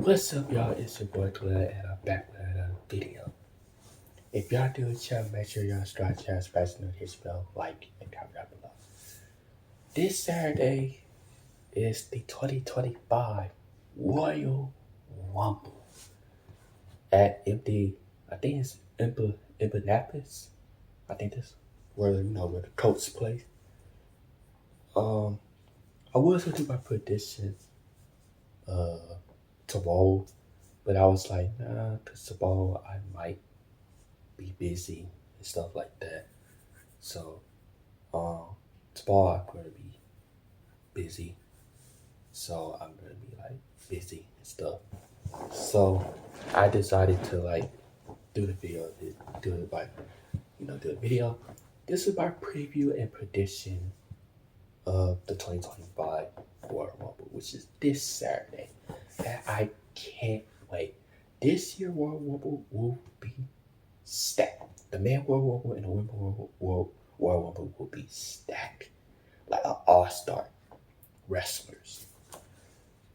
What's up, y'all? It's your boy Glad, and I'm back with another video. If y'all do channel, make sure y'all start channel, smash the notification bell, like, and comment down below. This Saturday is the 2025 Royal Rumble at empty. I think it's Indianapolis. I think that's where where the Colts play. Um, I was gonna do my prediction tomorrow, but I was like, nah, cause tomorrow I might be busy and stuff like that. So tomorrow I'm gonna be busy. So I'm gonna be like busy and stuff. So I decided to like do the video, do it like do the video. This is my preview and prediction of the 2025 Royal Rumble, which is this Saturday. And I can't wait. This year Royal Rumble will be stacked. The men Royal Rumble and the women Royal Rumble will be stacked. Like an all-star wrestlers.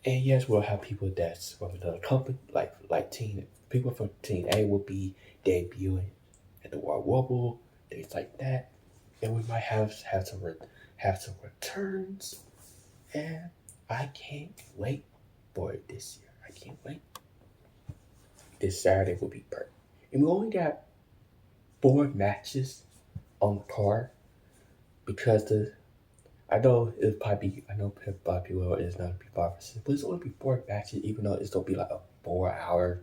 And yes, we'll have people that's from another company, like team people from Team A will be debuting at the Royal Rumble, things like that. And we might have some returns. And I can't wait for it this year. I can't wait. This Saturday will be perfect. And we only got 4 matches on the card because I know people is not be 5%, but it's only be 4 matches, even though it's gonna be like a 4 hour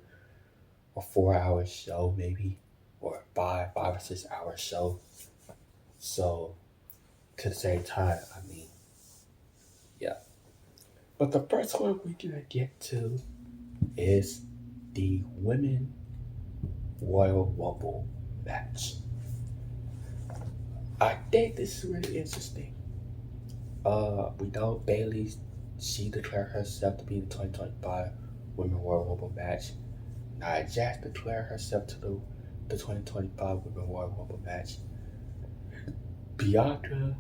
show maybe, or five or 6 hour show. So to the same time, I mean, yeah. But the first one we're gonna get to is the Women Royal Rumble match. I think this is really interesting. We know Bailey, she declared herself to be the 2025 Women Royal Rumble match. Nia Jax declared herself to the 2025 Women Royal Rumble match. Bianca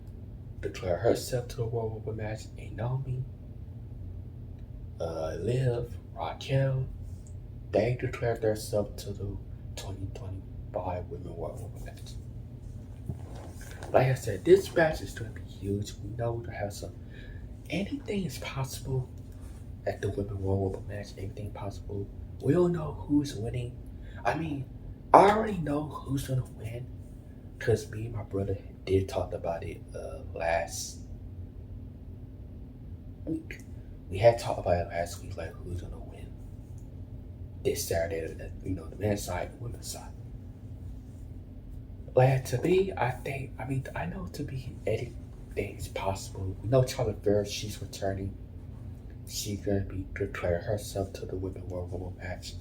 declared herself to the Royal Rumble match. And Naomi, Liv, Raquel, they declared themselves to the 2025 Women Royal Rumble match. Like I said, this match is going to be huge. We know we're going to have some. Anything is possible at the Women Royal Rumble match. Anything possible. We don't know who's winning. I mean, I already know who's going to win because me and my brother did talk about it last week. We had talked about it last week, like who's going to win this Saturday, the men's side and the women's side. Like, to me, I know to be anything is possible. We know Charlotte Flair, she's returning. She's going to be declaring herself to the Women Royal Rumble match.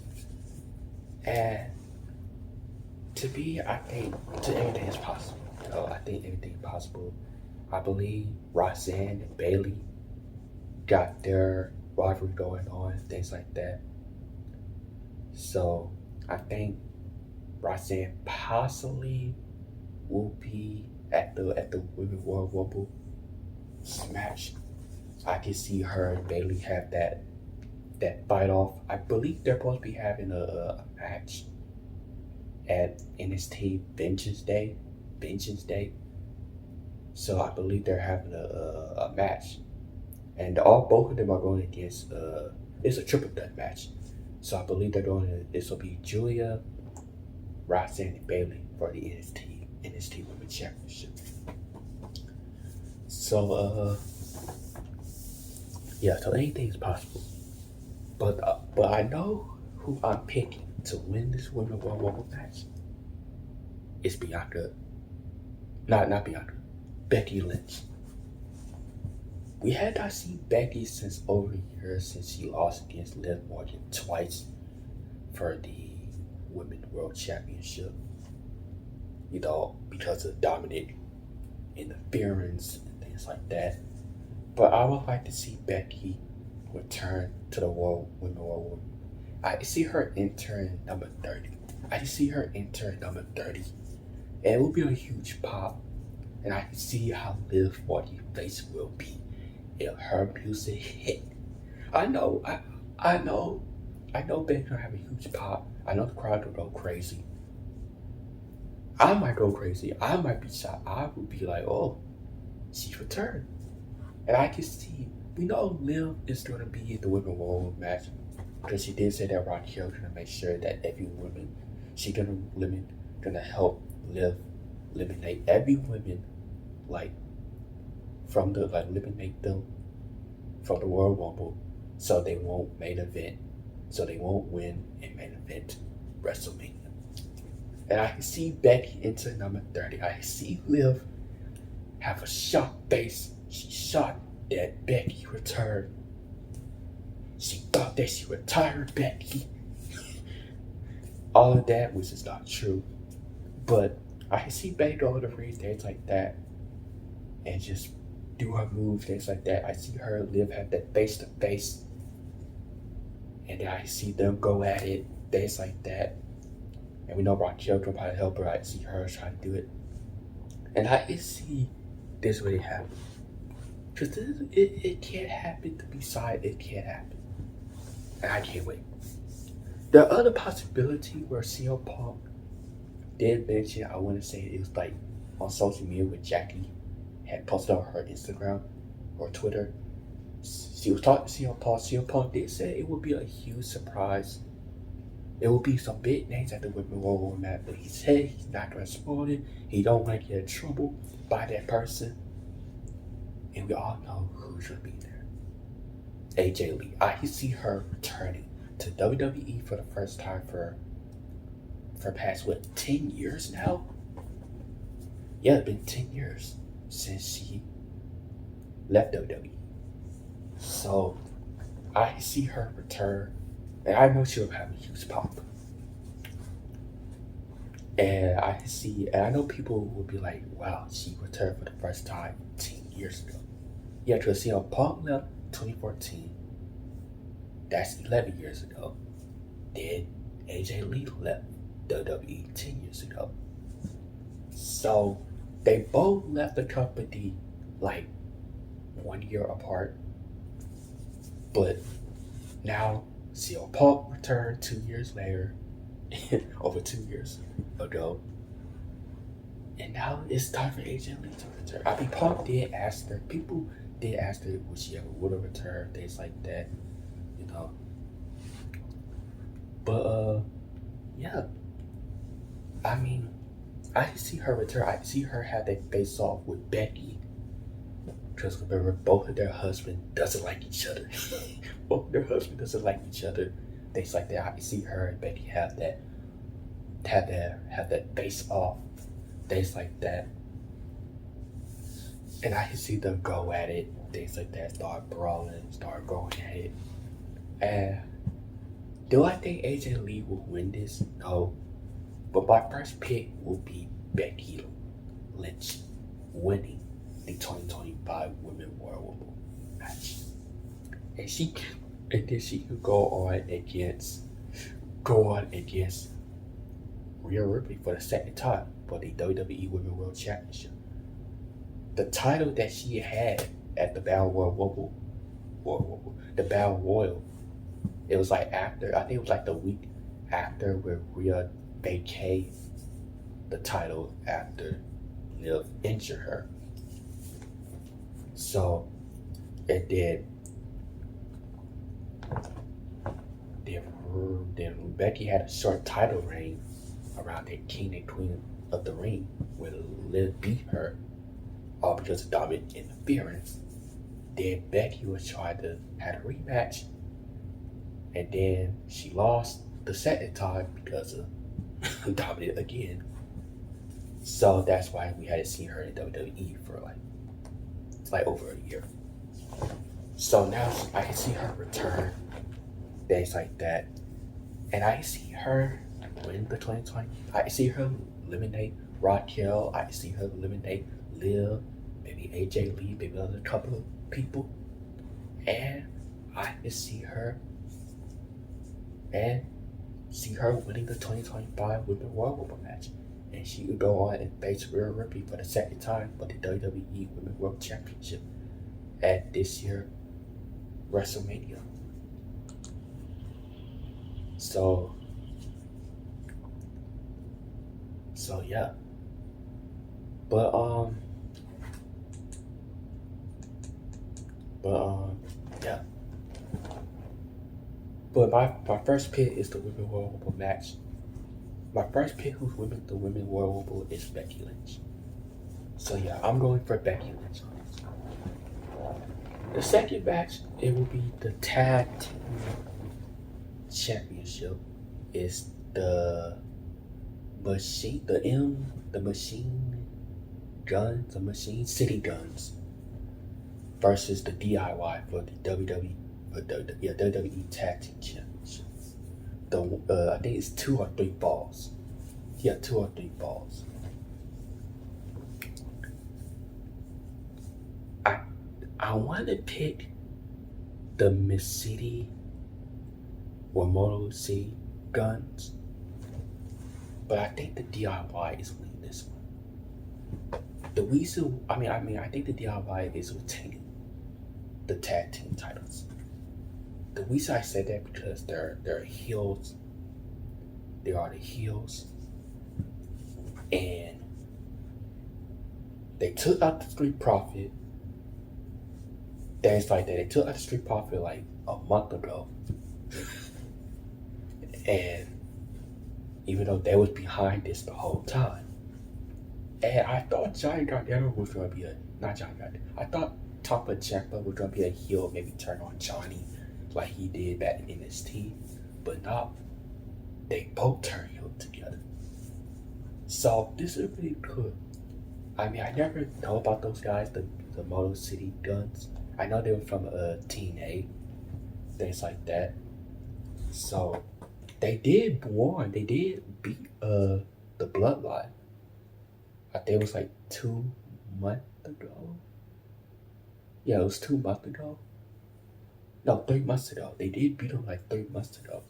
And to me, I think anything is possible. I think anything is possible. I believe Roxanne and Bailey got their rivalry going on and things like that. So I think Roxanne possibly will be at the Women Royal Rumble match. I can see her and Bailey have that fight off. I believe they're supposed to be having a match at NXT Vengeance Day. So I believe they're having a match, and both of them are going against. It's a triple threat match, so I believe they're going. This will be Julia, Roxanne, and Bailey for the NXT Women's Championship. So yeah, so anything's possible. But I know who I'm picking to win this Women's Royal Rumble match. It's Bianca. Not Bianca. Becky Lynch. We had not seen Becky since over a year since she lost against Liv Morgan twice for the Women's World Championship. Because of Dominic interference and things like that. But I would like to see Becky return to the Women's Royal Rumble. I see her entering number 30. And it will be a huge pop. And I can see how Liv Morgan's face will be if her music hit. I know I know Becky gonna have a huge pop. I know the crowd will go crazy. I might go crazy. I might be shocked. I would be like, oh, she returned. And I can see, we know Liv is going to be the women Royal match because she did say that Raquel going to make sure that every woman, she gonna help Liv eliminate every woman, like from the eliminate them from the Royal Rumble, so they won't main event, so they won't win in main event WrestleMania. And I can see Becky into number 30. I can see Liv have a shocked face. She's shocked that Becky returned. She thought that she retired Becky. All of that, which is not true. But I can see Becky go to the ring, things like that, and just do her moves, things like that. I see her Liv have that face to face, and then I see them go at it, things like that. And we know Raquel can probably help her. I see her trying to do it, and I can see this really happen. Because it can't happen to be side, it can't happen. And I can't wait. The other possibility where CM Punk did mention, I want to say it was like on social media with Jackie had posted on her Instagram or Twitter. She was talking to CM Punk. CM Punk did say it would be a huge surprise. It will be some big names at the Women Royal match, but he said he's not going to spoil it. He don't want to get in trouble by that person. And we all know who's going to be there. AJ Lee. I can see her returning to WWE for the first time for past, 10 years now? Yeah, it's been 10 years since she left WWE. So, I see her return, and I know she'll have a huge pop. And I know people will be like, wow, she returned for the first time 10 years ago. Yeah, because CM Punk left 2014. That's 11 years ago. Then AJ Lee left WWE 10 years ago. So they both left the company like 1 year apart. But now CM Punk returned 2 years later, over 2 years ago. And now it's time for AJ Lee to return. I mean, Punk did ask her, people did ask her would she ever would have returned, things like that, you know. But yeah. I mean, I see her return. I see her have that face off with Becky. Because remember, both of their husbands doesn't like each other. Both of their husbands doesn't like each other. Things like that. I see her and Becky have that face off. Things like that. And I can see them go at it. Things like that. Start brawling. Start going at it. And do I think AJ Lee will win this? No. But my first pick will be Becky Lynch winning the 2025 Women Royal Rumble match. And then she could go on against Rhea Ripley for the second time for the WWE Women's World Championship. The title that she had at the Battle Royal Rumble, the Battle Royal, it was like after, I think it was like the week after where Rhea vacated the title after Liv injured her. So, and then Becky had a short title reign around the king and queen of the ring, where Liv beat her, all because of dominant interference. Then Becky was trying to have a rematch, and then she lost the second time because of dominant again. So that's why we hadn't seen her in WWE for like over a year. So now I can see her return, things like that. And I see her win the 2020. I see her eliminate Raquel. I see her eliminate Liv, maybe AJ Lee, maybe another couple of people. And I can see her winning the 2025 Women's Royal Rumble match. And she would go on and face Rhea Ripley for the second time for the WWE Women's World Championship at this year WrestleMania. So yeah. But but yeah. But my first pick is the Women Royal Rumble match. My first pick who's women the Women Royal Rumble is Becky Lynch. So yeah, I'm going for Becky Lynch on this. The second match, it will be the tag team championship. Is the machine guns, the machine city guns versus the DIY for the WWE, yeah, WWE Tag Team Championship. I think it's 2 or 3 balls. Yeah, 2 or 3 balls. I I want to pick the Miss City or Motor City guns, but I think the DIY is winning this one. The reason, I think the DIY is retaining the tag team titles. The reason I said that because they're heels. They are the heels, and they took out the Street Profit. Things like that. They took out the Street Profit like a month ago, and even though they was behind this the whole time, and I thought Johnny Gargano was gonna be a not Johnny Gargano. I thought Tompa Ciampa was gonna be a heel, maybe turn on Johnny like he did back in NXT, but not. They both turn heel together. So this is really good. I never know about those guys, the Motor City Guns. I know they were from TNA, things like that. So they did warn, they did beat the Bloodline. I think it was like 2 months ago. Yeah, it was 2 months ago. No, 3 months ago. They did beat them like 3 months ago.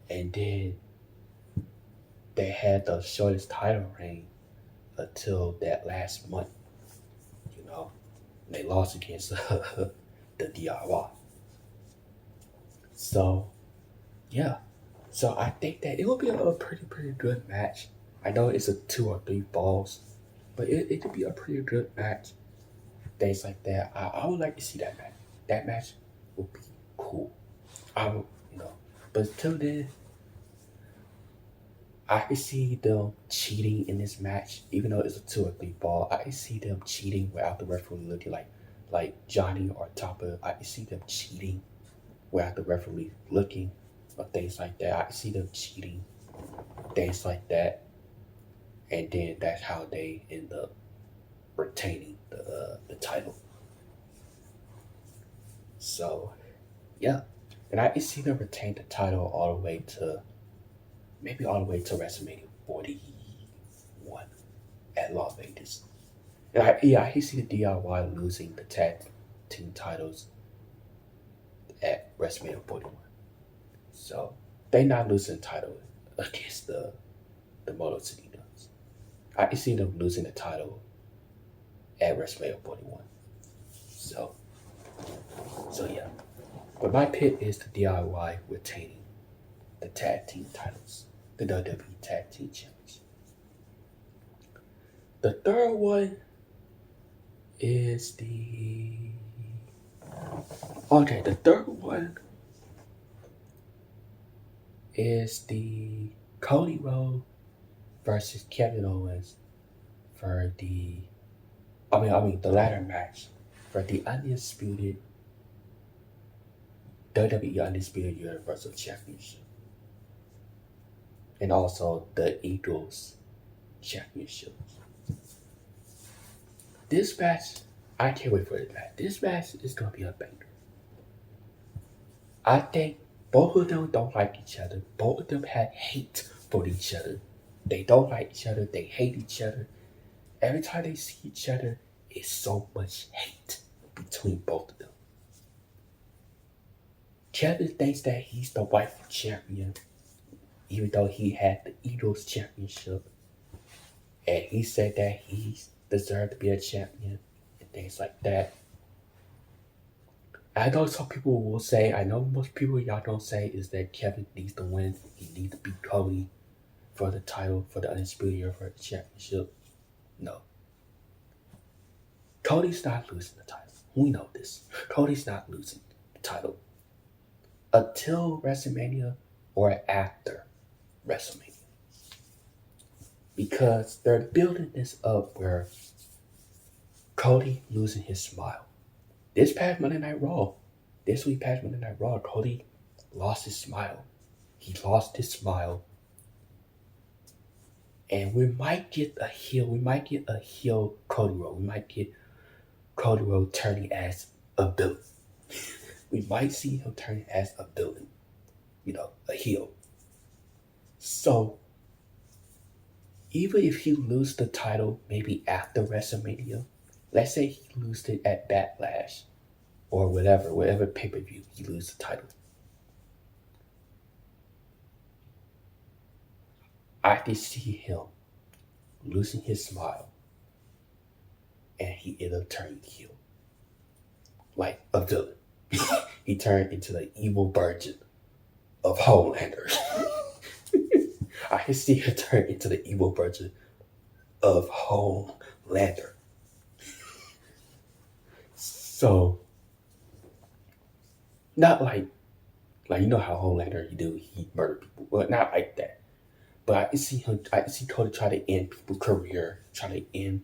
And then they had the shortest title reign until that last month, you know. They lost against the DIY. So yeah. So I think that it will be a pretty good match. I know it's a 2 or 3 balls, but it could be a pretty good match. Things like that. I would like to see that match. That match would be cool. I would, you know. But until then, I could see them cheating in this match, even though it's a 2 or 3 ball. I could see them cheating without the referee looking like Johnny or Topper. I could see them cheating without the referee looking or things like that. I could see them cheating, things like that, and then that's how they end up retaining the title. So yeah, and I could see them retain the title all the way to maybe all the way to WrestleMania 41 at Las Vegas. And I can see the DIY losing the tag team titles at WrestleMania 41. So they not losing the title against the Motor City Guns. I can see them losing the title at WrestleMania 41. So yeah. But my pick is the DIY retaining the tag team titles, the WWE Tag Team Championship. The third one is the third one is the Cody Rhodes versus Kevin Owens for the ladder match for the undisputed WWE Undisputed Universal Championship, and also the Eagles Championship. This match, I can't wait for this match. This match is gonna be a banger. I think both of them don't like each other. Both of them have hate for each other. They don't like each other. They hate each other. Every time they see each other, it's so much hate between both of them. Kevin thinks that he's the rightful champion, even though he had the Eagles championship. And he said that he deserved to be a champion and things like that. I know some people will say, I know most people y'all don't say is that Kevin needs to win. He needs to beat Cody for the title, for the Undisputed Universe Championship. No. Cody's not losing the title. We know this. Cody's not losing the title until WrestleMania or after WrestleMania. Because they're building this up where Cody losing his smile. This past Monday Night Raw, this week past Monday Night Raw, Cody lost his smile. He lost his smile. And we might get a heel. We might get a heel Cody Rhodes. We might get Cody Rhodes turning as a villain. We might see him turning as a villain. A heel. So, even if he loses the title maybe after WrestleMania, let's say he loses it at Backlash or whatever pay-per-view he loses the title. I can see him losing his smile and he ended up turning heel. Like a villain. He turned into the evil version of Homelander. I can see him turn into the evil version of Homelander. So, not like you know how Homelander he murder people. Well, not like that. But I see Cody try to end people's career, try to end,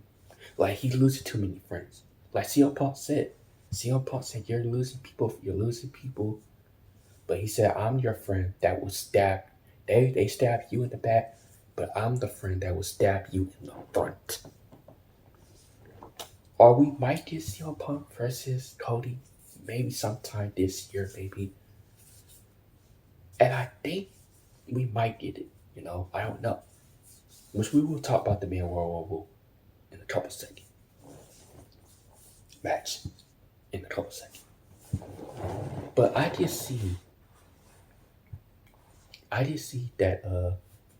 like he losing too many friends. Like CM Punk said, you're losing people. But he said, I'm your friend that will stab, they stab you in the back, but I'm the friend that will stab you in the front. Or we might get CM Punk versus Cody, maybe sometime this year, maybe. And I think we might get it, I don't know. Which we will talk about the Man Royal Rumble in a couple seconds. Match in a couple seconds. But I just see that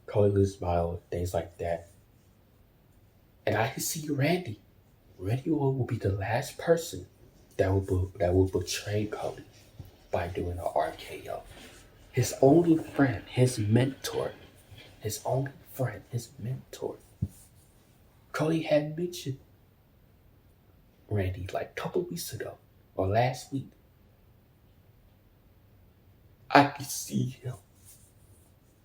Cody loses smile, things like that. And I can see Randy. Randy will be the last person that will betray Cody by doing an RKO. His only friend, his mentor. Cody had mentioned Randy like a couple weeks ago or last week. I could see him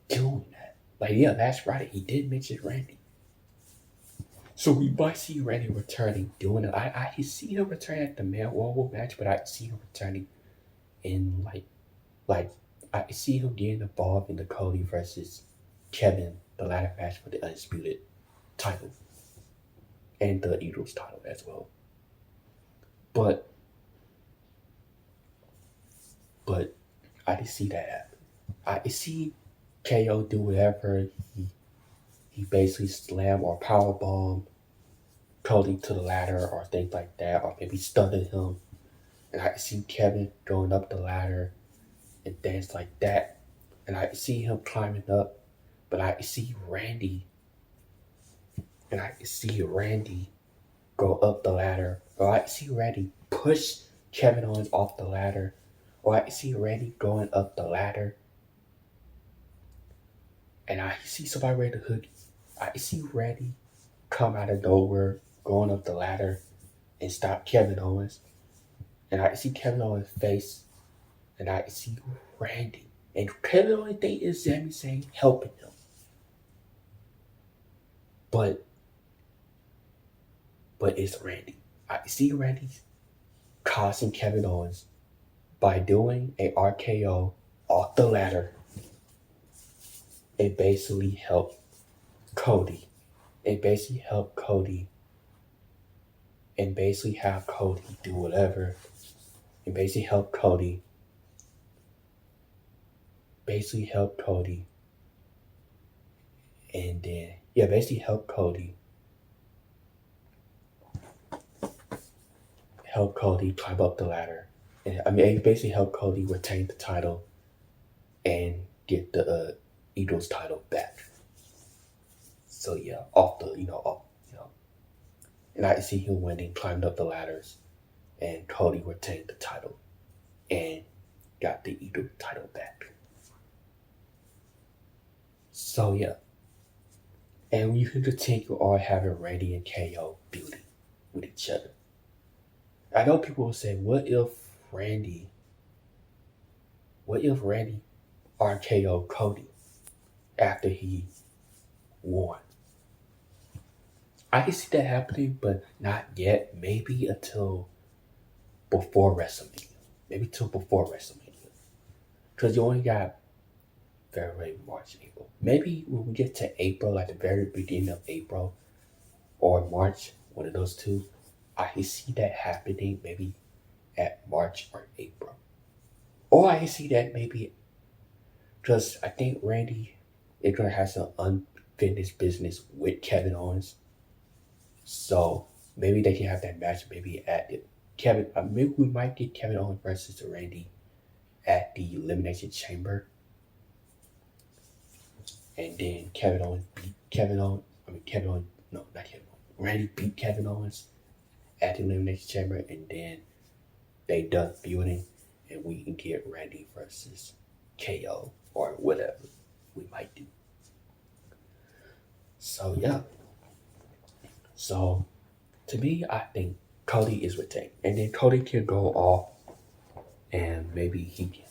doing that. Like, yeah, last Friday he did mention Randy. So we might see Randy returning, doing it. I can see him returning at the Man Royal match, but I see him returning in like I see him getting involved in the Cody versus Kevin, the ladder match for the Undisputed title and the Eagles title as well. But I didn't see that happen. I see KO do whatever. He basically slam or powerbomb Cody to the ladder or things like that, or maybe stunning him. And I see Kevin going up the ladder and things like that. And I see him climbing up, but I see Randy. And I see Randy go up the ladder, or I see Randy push Kevin Owens off the ladder, or I see Randy going up the ladder, and I see somebody ready to hook. I see Randy come out of nowhere, going up the ladder, and stop Kevin Owens, and I see Kevin Owens' face, and I see Randy, and Kevin Owens think is Sami Zayn helping him, but it's Randy. I see Randy causing Kevin Owens by doing a RKO off the ladder. It basically helped Cody. And basically have Cody do whatever. And basically help Cody. And then, basically help Cody. Help Cody climb up the ladder. And it basically help Cody retain the title and get the Eagles title back. So and I see him winning, climbed up the ladders, and Cody retained the title. and got the Edo title back. So yeah, and you can continue on having Randy and KO building with each other. I know people will say, what if Randy RKO Cody after he won? I can see that happening, but not yet. Maybe until before WrestleMania. Maybe till before WrestleMania. Because you only got February, March, April. Maybe when we get to April, like the very beginning of April or March, one of those two, I can see that happening maybe at March or April. Or I can see that maybe because I think Randy is going to have some unfinished business with Kevin Owens. So maybe they can have that match maybe at it. Maybe we might get Kevin Owens versus Randy at the Elimination Chamber. And then Kevin Owens beat Kevin Owens. No, not Kevin Owens. Randy beat Kevin Owens at the Elimination Chamber, and then they done feuding, and we can get Randy versus KO or whatever we might do. So yeah. So to me, I think Cody is retained, and then Cody can go off, and maybe he can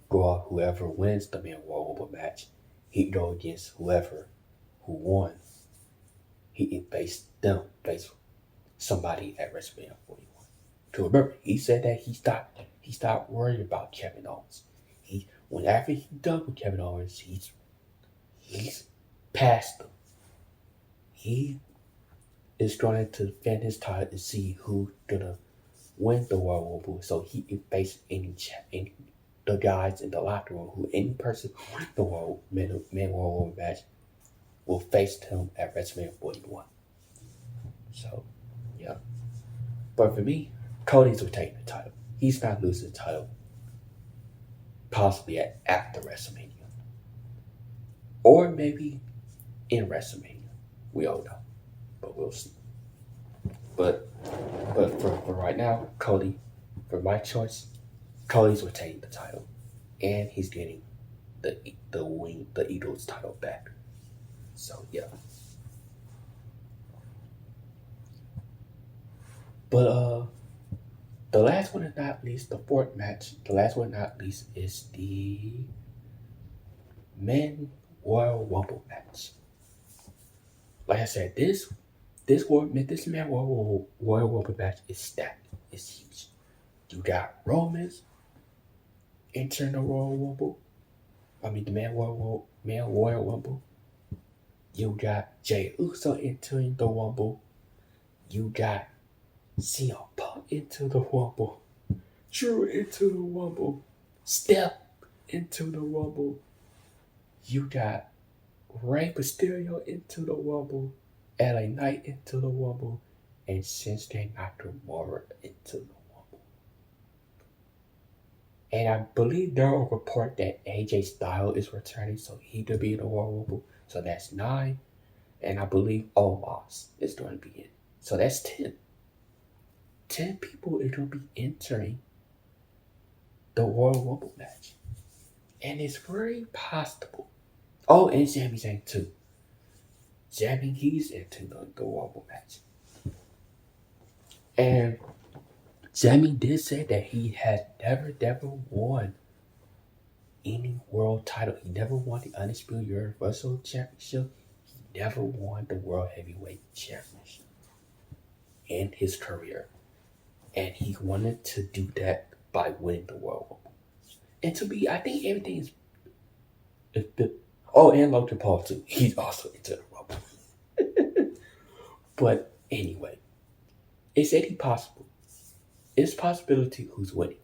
go off whoever wins the Man Royal Rumble match. He can go against whoever who won. He can face somebody at WrestleMania 41. To remember, he said that he stopped worrying about Kevin Owens. After he's done with Kevin Owens, he's past him. He is trying to defend his title and see who's gonna win the Royal Rumble, so he can face any the guys in the locker room any person who wins the Man Royal Rumble match will face him at WrestleMania 41. So, yeah. But for me, Cody's retaining the title. He's not losing the title possibly after WrestleMania. Or maybe in WrestleMania. We all know. But we'll see. But for right now, Cody, for my choice, Cody's retaining the title. And he's getting the Eagles title back. So yeah. But the last one and not least, the fourth match, the last one and not least is the Men Royal Rumble match. Like I said, this Man Royal Rumble match is stacked. It's huge. You got Romans entering the Royal Rumble. The Man Royal Rumble. You got Jey Uso entering the Rumble. You got CM Punk into the Rumble. Drew into the Rumble. Steph into the Rumble. You got Rey Mysterio into the Rumble. LA Knight into the Rumble. And Shinsuke Nakamura into the Rumble. And I believe there are reports that AJ Styles is returning, so he could be in the Royal Rumble. So that's 9. And I believe Omos is going to be in. So that's 10. 10 people are going to be entering the Royal Rumble match. And it's very possible. Oh, and Sami Zayn too. He's into the Rumble match. And Sami did say that he had never won any world title. He never won the Undisputed Universal Championship. He never won the World Heavyweight Championship in his career. And he wanted to do that by winning the World Rumble. And to me, I think everything is... and Logan Paul too. He's also into the Rumble. But anyway, it's any possible. It's possibility who's winning.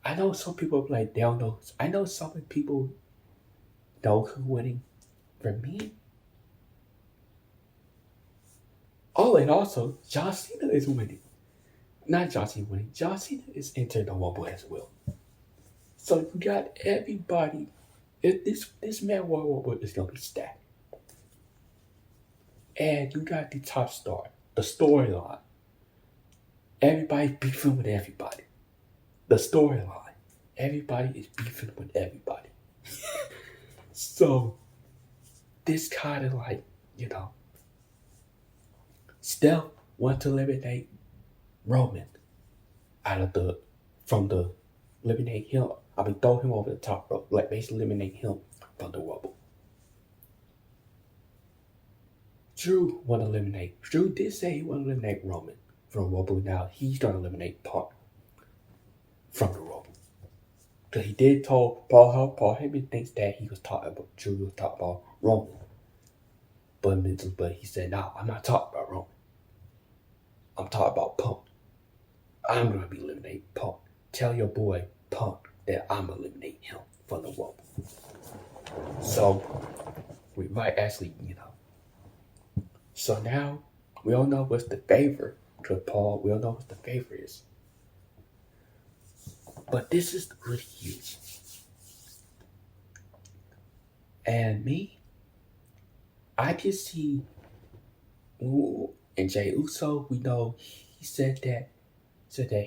I know some people like they don't know. I know some people know who's winning. For me, and also John Cena is winning. Not John Cena winning. John Cena is entering the Rumble as well. So you got everybody. This Man Royal Rumble is gonna be stacked. And you got the top star, the storyline. Everybody beefing with everybody. the storyline. Everybody is beefing with everybody. So this kind of like, you know, Steph want to eliminate Roman out of the from the eliminate him. I mean throw him over the top rope, like basically eliminate him from the Rumble. Drew want to eliminate. Drew did say he want to eliminate Roman from Rumble. Now he's trying to eliminate Punk from the Rumble. Because he did told Paul Heyman thinks that he was talking about Drew was talking about Roman. But he said, no, I'm not talking about Roman. I'm talking about Punk. I'm gonna be eliminating Punk. Tell your boy Punk that I'm gonna eliminate him from the Rumble. So we might actually, So now we don't know what's the favorite to Paul. We don't know what the favorite is. But this is really huge. And me, I can see, and Jey Uso, we know he said that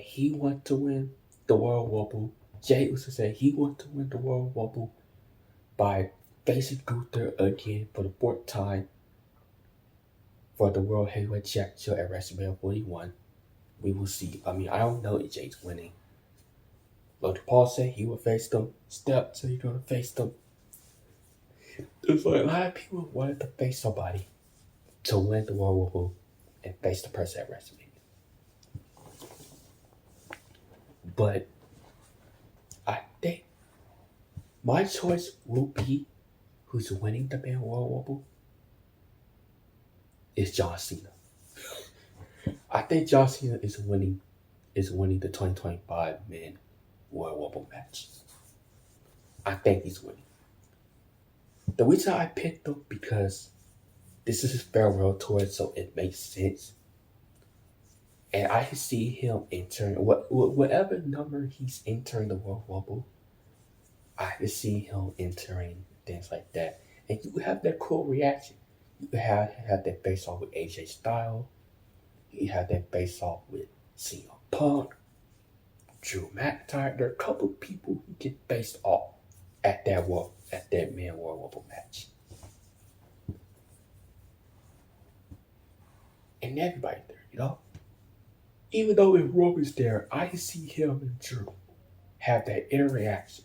he want to win the World Rumble. Jey Uso said he want to win the World Rumble by facing Gunther again for the fourth time for the World Heavyweight Championship at WrestleMania 41. We will see. I mean, I don't know if Jey's winning. Logan Paul said he would face them. Steph said he's gonna face them. There's like a lot of people wanted to face somebody to win the World Rumble and face the person at WrestleMania. But I think my choice will be who's winning the Man World Rumble is John Cena. I think John Cena is winning the 2025 Man World Rumble match. I think he's winning. The reason I picked him because this is his farewell tour, so it makes sense. And I can see him entering whatever number he's entering the World Rumble. I can see him entering things like that, and you have that cool reaction. You have that face off with AJ Styles. You have that face off with CM Punk, Drew McIntyre. There are a couple of people who get faced off at that Man World Rumble match. And everybody there, Even though if Roman's there, I can see him and Drew have that interaction.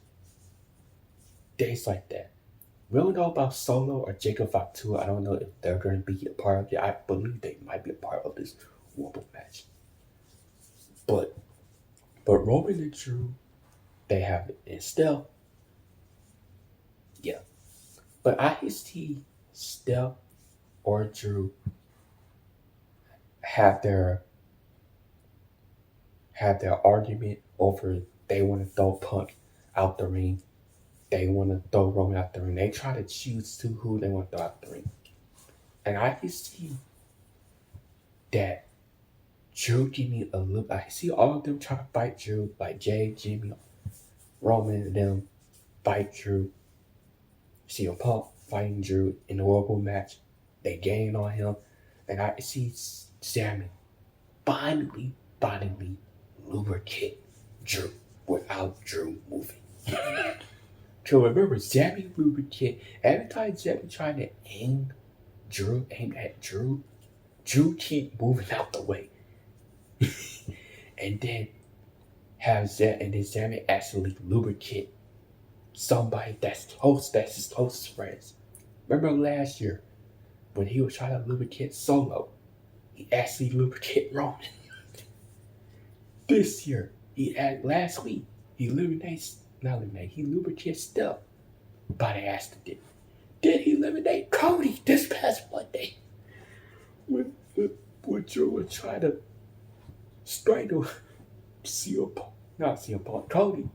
Days like that. We don't know about Solo or Jacob Fatu. I don't know if they're going to be a part of it. I believe they might be a part of this Rumble match. But Roman and Drew, they have it. And Steph, yeah. But I can see Steph or Drew have their argument over they want to throw Punk out the ring. They want to throw Roman out the ring. They try to choose who they want to throw out the ring. And I can see that Drew give me a look. I see all of them try to fight Drew, like Jay, Jimmy, Roman, and them fight Drew. See Punk fighting Drew in the Rumble match. They gain on him. And I see Sami finally lubricate Drew without Drew moving. So remember, Sami lubricate. Every time Sami trying to aim at Drew, Drew keep moving out the way. and then Sami actually lubricate somebody that's his closest friends. Remember last year when he was trying to lubricate Solo, he actually lubricated Roman. This year, last week, he lubricated Steph by the accident. Did he eliminate Cody this past Monday? When Drew was trying to strangle Cody.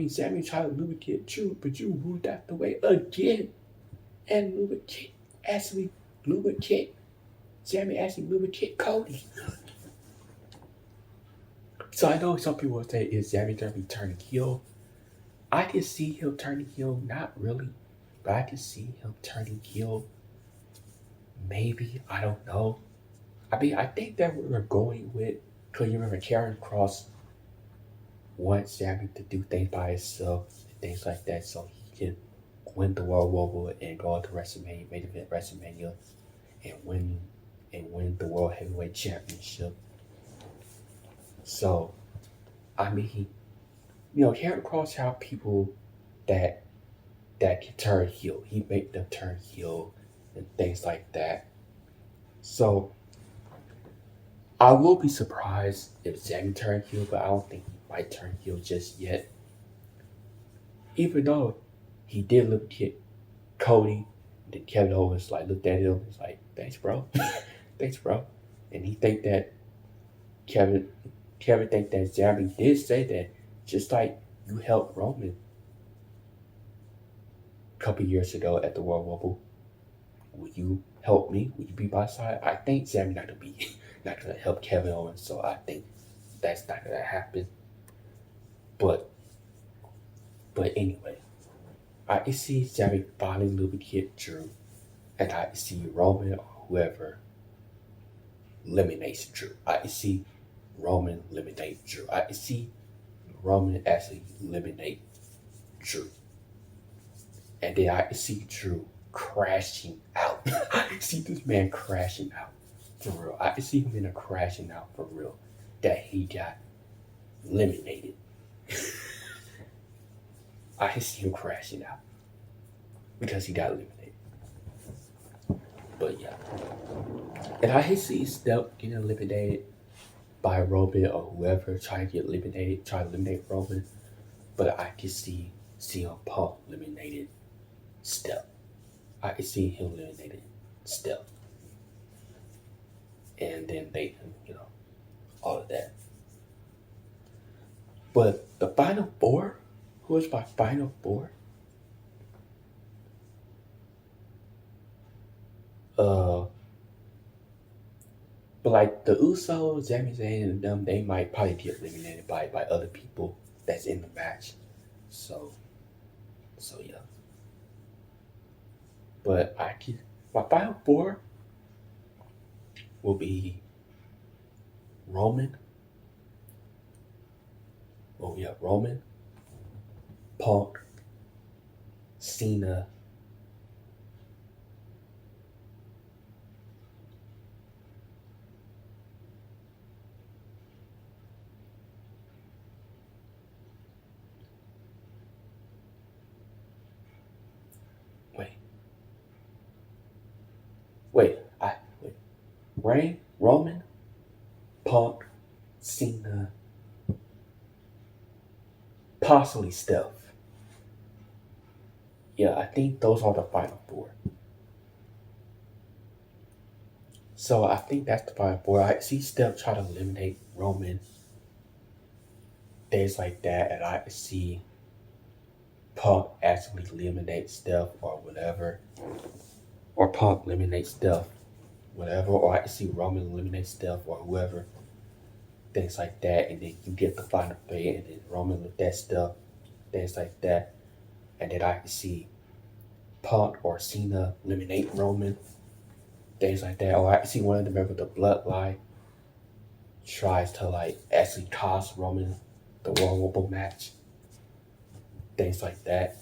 Sami tried to lubricate Drew, but Drew moved out the way again. And Sami actually lubricate Cody. So I know some people will say, is Sami going to be turning heel? I can see him turning heel, not really, but I can see him turning heel. Maybe, I don't know. I think that we're going with Cause you remember Karen Cross wants Sammy to do things by himself and things like that, so he can win the World Rumble and go to WrestleMania, main event WrestleMania, and win the World Heavyweight Championship. So I mean, Karen Cross have people that can turn heel. He make them turn heel and things like that. So I will be surprised if Sammy turned heel, but I don't think he might turn heel just yet. Even though he did look at Cody, then Kevin Owens like looked at him, was like, "Thanks, bro, thanks, bro," and he think that Kevin think that Sammy did say that, just like you helped Roman a couple years ago at the World Rumble. Will you help me? Will you be by side? I think Sammy not gonna be not gonna help Kevin Owens, so I think that's not gonna happen. But anyway, I can see Sammy finally lubricate Drew, and I can see Roman or whoever eliminates Drew. I can see Roman eliminate Drew. I can see Roman actually eliminate Drew. And then I can see Drew crashing out. I can see this man crashing out for real. I can see him in a crashing out for real. That he got eliminated. I can see him crashing out because he got eliminated. But yeah. And I can see Steph getting eliminated by Roman or whoever trying to eliminate Roman. But I can see CM Punk eliminated Steph. I can see him eliminated Steph. And then they, all of that. But the final four, who is my final four? But like the Usos, Sami Zayn, and them, they might probably get eliminated by other people that's in the match. So yeah. But my final four will be Roman. Oh yeah, Roman, Punk, Cena. Wait. Wait. Roman, Punk, Cena, possibly Steph. Yeah, I think those are the final four. So I think that's the final four. I see Steph try to eliminate Roman, things like that, and I see Punk actually eliminate Steph or whatever, or Punk eliminate Steph, whatever, or I see Roman eliminate Steph or whoever, things like that, and then you get the final three, and then Roman with that stuff, things like that, and then I can see Punk or Cena eliminate Roman, things like that, or I can see one of the members of the Bloodline tries to like actually cost Roman the Royal Rumble match, things like that.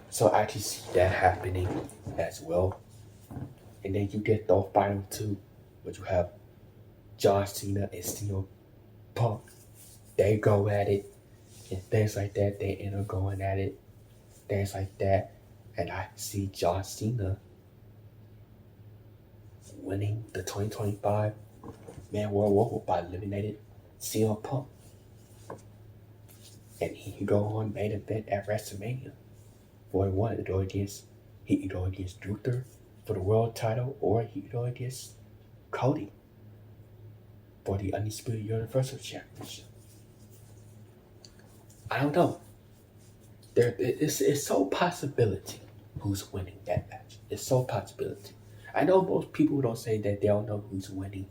So I can see that happening as well. And then you get the final two, but you have John Cena and CM Punk. They go at it and things like that. They end up going at it, things like that. And I see John Cena winning the 2025 Man World Rumble by eliminating CM Punk. And he can go on main event at WrestleMania 41 to go against, he can go against Gunther for the world title, or he can go against Cody for the Undisputed Universal Championship. I don't know. It's so possibility who's winning that match. It's so possibility. I know most people don't say that they don't know who's winning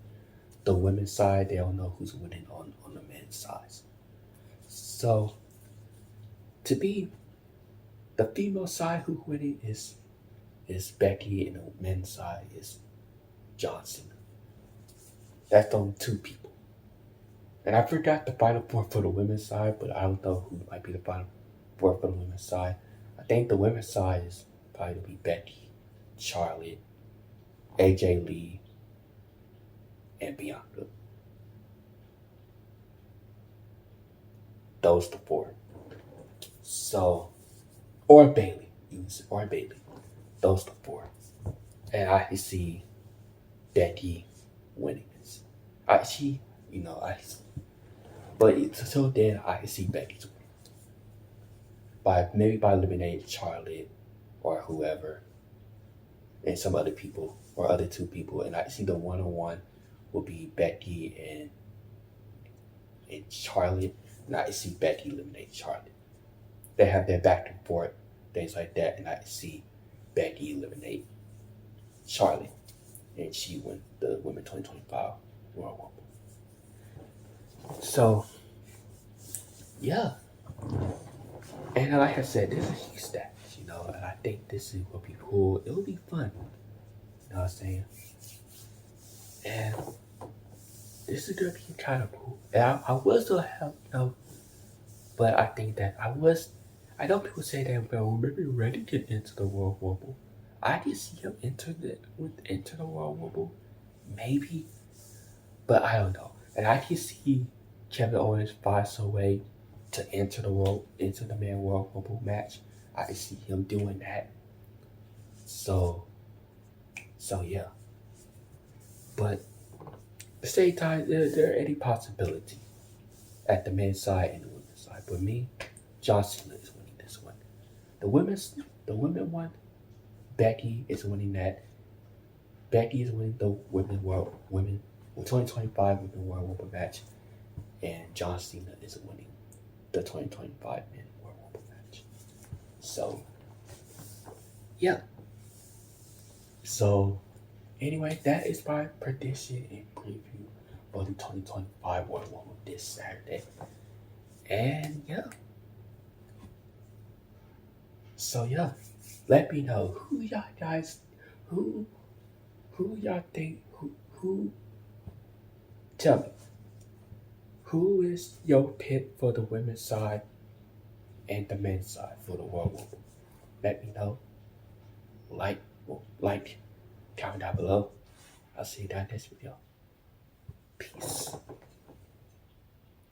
the women's side. They don't know who's winning on the men's side. So to be the female side, who's winning is Becky, and the men's side is John Cena. That's only two people. And I forgot the final four for the women's side, but I don't know who might be the final four for the women's side. I think the women's side is probably to be Becky, Charlotte, AJ Lee, and Bianca. Those the four. So, or Bailey, or Bailey. Those the four. And I can see Becky winning this. She, you know, but until then, I can see Becky's winning by maybe by eliminating Charlotte or whoever, and some other people or other two people, and I see the 1-on-1 will be Becky and Charlotte, and I see Becky eliminate Charlotte. They have their back and forth, things like that, and I see Becky eliminate Charlotte, and she win the Women 2025 Royal Rumble. So, yeah. And like I said, this is huge stats, you know, and I think this is will be cool. It'll be fun. You know what I'm saying? And this is gonna be kind of cool. And I was gonna have, you know, but I think that I know people say that, well, maybe Randy get into the Royal Rumble. I can see him into the Royal Rumble, maybe, but I don't know. And I can see Kevin Owens find some way to enter the Man Royal Rumble match. I can see him doing that. So yeah. But at the same time, there any possibility at the men's side and the women's side. But me, John Cena is winning this one. The women one, Becky is winning that. Becky is winning the women 2025 Women World Rumble match, and John Cena is winning the 2025 Men World Rumble match. So yeah. So anyway, that is my prediction and preview for the 2025 World Rumble this Saturday. And yeah. So yeah, let me know who y'all guys who y'all think who tell me who is your pick for the women's side and the men's side for the World Rumble. Let me know. Like, comment down below. I'll see you down next video. Peace.